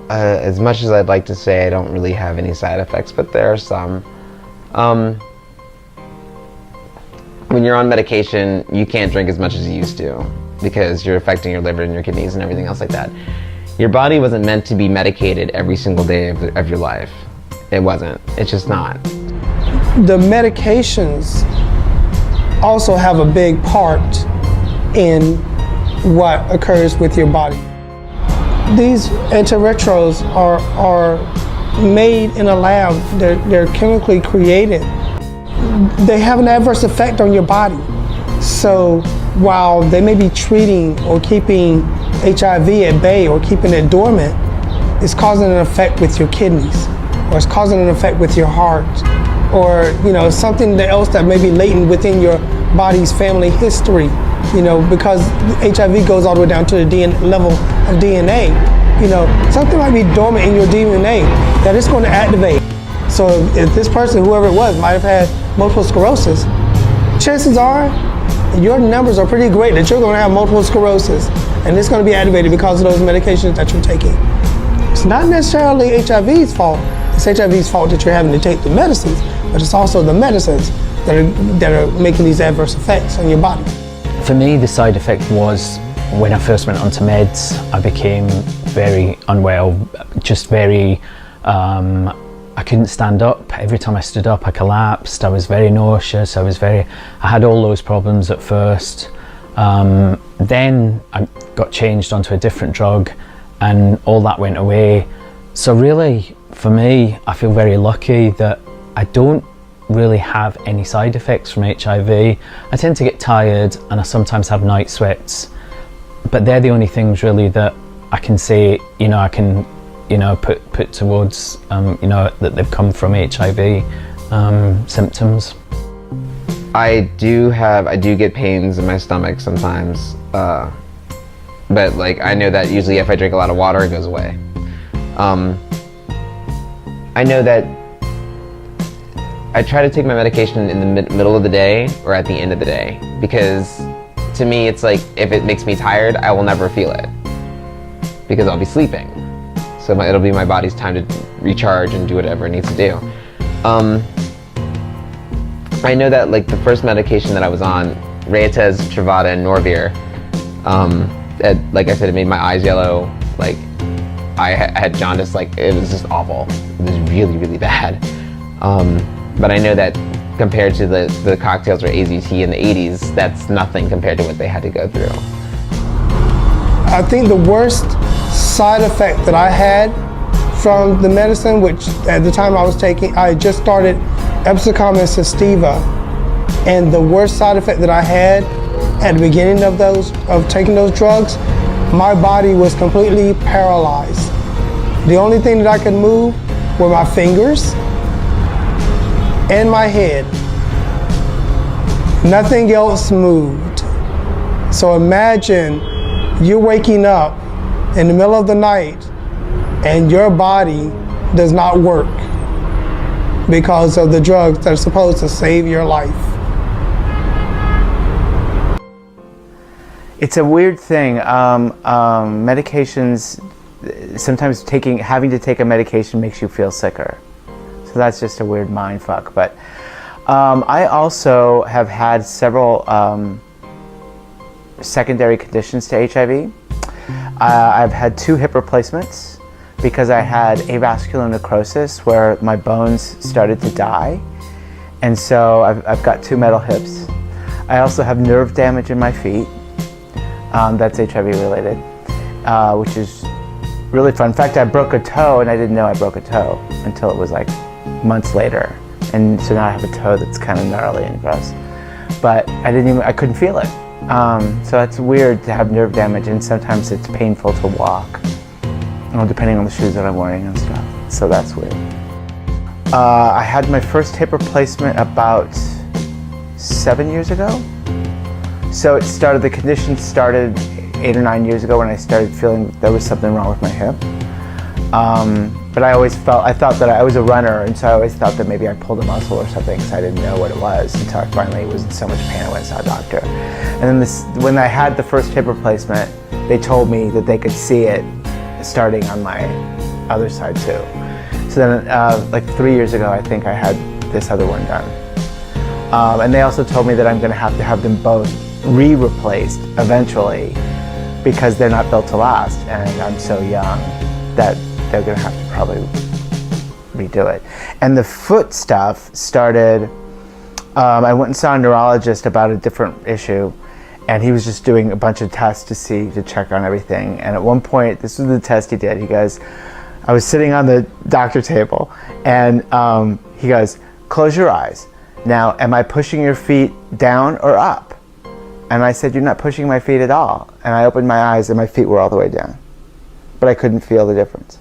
As much as I'd like to say I don't really have any side effects, but there are some. When you're on medication, you can't drink as much as you used to because you're affecting your liver and your kidneys and everything else like that. Your body wasn't meant to be medicated every single day of your life. It wasn't. It's just not. The medications also have a big part in what occurs with your body. These antiretrovirals are made in a lab. They're chemically created. They have an adverse effect on your body. So while they may be treating or keeping HIV at bay or keeping it dormant, it's causing an effect with your kidneys, or it's causing an effect with your heart, or something else that may be latent within your body's family history. Because HIV goes all the way down to the level of DNA. Something might be dormant in your DNA that it's going to activate. So if this person, whoever it was, might have had multiple sclerosis, chances are your numbers are pretty great that you're going to have multiple sclerosis, and it's going to be activated because of those medications that you're taking. It's not necessarily HIV's fault. It's HIV's fault that you're having to take the medicines, but it's also the medicines that are making these adverse effects on your body. For me, the side effect was when I first went onto meds, I became very unwell, just very, I couldn't stand up. Every time I stood up, I collapsed. I was very nauseous. I had all those problems at first. Then I got changed onto a different drug and all that went away. So really, for me, I feel very lucky that I don't really have any side effects from HIV. I tend to get tired and I sometimes have night sweats, but they're the only things really that I can say, I can, put towards, that they've come from HIV symptoms. I do get pains in my stomach sometimes, but I know that usually if I drink a lot of water, it goes away. I know that I try to take my medication in the middle of the day or at the end of the day, because to me it's like if it makes me tired, I will never feel it because I'll be sleeping. So it'll be my body's time to recharge and do whatever it needs to do. I know that the first medication that I was on, Rayatez, Truvada, and Norvir, like I said, it made my eyes yellow. I had jaundice. It was just awful. It was really, really bad. But I know that compared to the cocktails or AZT in the 80s, that's nothing compared to what they had to go through. I think the worst side effect that I had from the medicine, which at the time I was taking, I just started Epsicom and Sestiva, and the worst side effect that I had at the beginning of taking those drugs, my body was completely paralyzed. The only thing that I could move were my fingers and my head. Nothing else moved. So imagine you're waking up in the middle of the night and your body does not work because of the drugs that are supposed to save your life. It's a weird thing. Medications, sometimes having to take a medication makes you feel sicker. So that's just a weird mind fuck. But I also have had several secondary conditions to HIV. I've had 2 hip replacements because I had avascular necrosis where my bones started to die. And so I've got 2 metal hips. I also have nerve damage in my feet. That's HIV related, which is really fun. In fact, I broke a toe and I didn't know I broke a toe until it was months later. And so now I have a toe that's kind of gnarly and gross. But I couldn't feel it. So that's weird to have nerve damage, and sometimes it's painful to walk, depending on the shoes that I'm wearing and stuff. So that's weird. I had my first hip replacement about 7 years ago. So the condition started 8 or 9 years ago when I started feeling there was something wrong with my hip. But I thought that I was a runner, and so I always thought that maybe I pulled a muscle or something, because I didn't know what it was until I finally was in so much pain I went and saw a doctor. And then when I had the first hip replacement, they told me that they could see it starting on my other side too. So then like 3 years ago, I think I had this other one done. And they also told me that I'm gonna have to have them both re-replaced eventually because they're not built to last, and I'm so young that they're gonna have to probably redo it. And the foot stuff started, I went and saw a neurologist about a different issue, and he was just doing a bunch of tests to check on everything. And at one point, this was the test he did, he goes, I was sitting on the doctor table, and he goes, close your eyes. Now, am I pushing your feet down or up? And I said, you're not pushing my feet at all. And I opened my eyes and my feet were all the way down. But I couldn't feel the difference.